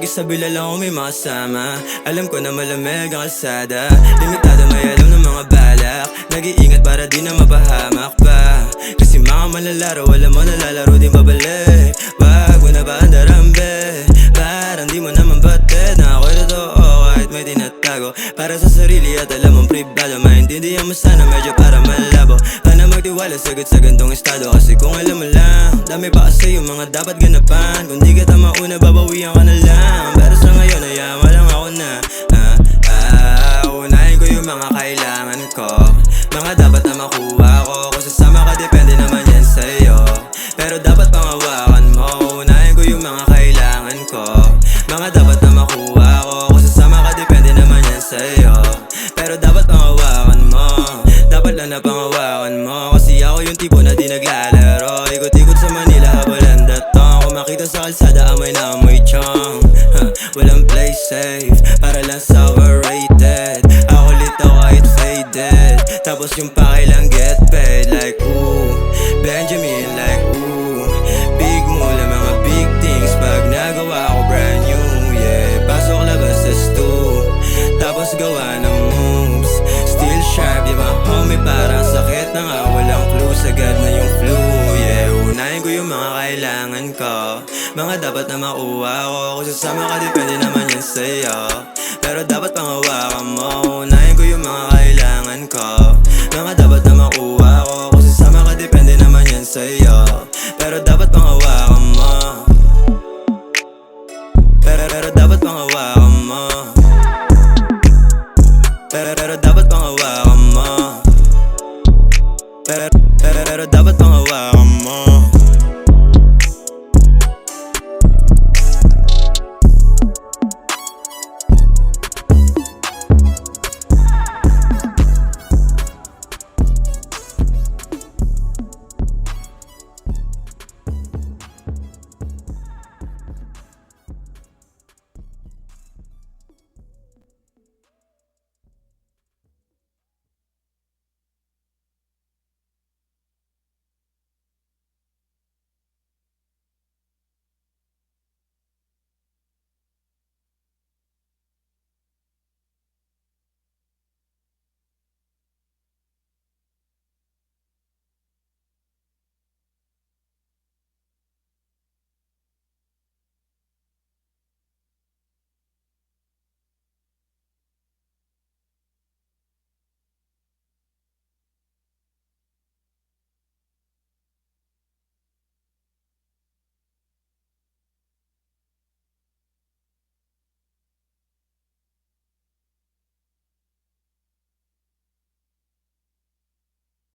mag-isa bila lang ako may makasama. Alam ko na malamig ang kalsada, limitado may alam ng mga balak. Nag-iingat para di na mapahamak pa, kasi mga malalaro alam mo nalalaro din babalik. Wag mo na ba andarambe, parang di mo naman batid na ako'y totoo kahit may tinatago para sa sarili at alam mong pribado. Maintindihan mo sana medyo para malabo, paano magtiwala sagot sa gantong estado. Kasi kung alam mo lang, dami pa kasi yung mga dapat ganapan. Kung di kita mauna, babawian ka na lang. Pero sa ngayon, ayama lang ako na unahin ko yung mga kailangan ko, mga dapat na makuha ko. Kung sasama ka, depende naman yan sa'yo, pero dapat pangawakan mo. Unahin ko yung mga kailangan ko, mga dapat na makuha ko. Kung sasama ka, depende naman yan sa'yo, pero dapat pangawakan mo. Dapat lang na pangawakan mo, kasi ako yung tipo na di naglalaro. Ikot-ikot sa Manila habang landatong, kung makita sa kalsada amoy na amoy chong. Walang play safe, para lang sa overrated. Ako lito kahit faded, tapos yung pakilang get paid. Like ooh, Benjamin, like ooh, big mula mga big things pag nagawa ko brand new. Yeah, pasok labas sa stew, tapos gawa ng moves. Still sharp, di ba homie, parang sakit na nga walang clue, sagad na yung flu. Yeah, unahin ko yung mga kailangan ko, mga dapat na makuha ko. Kung sasama ka, depende naman yan sa'yo, pero dapat pangawakan mo. Unahin ko yung mga kailangan ko, mga dapat na makuha ko. Kung sasama ka, depende naman yan sa'yo,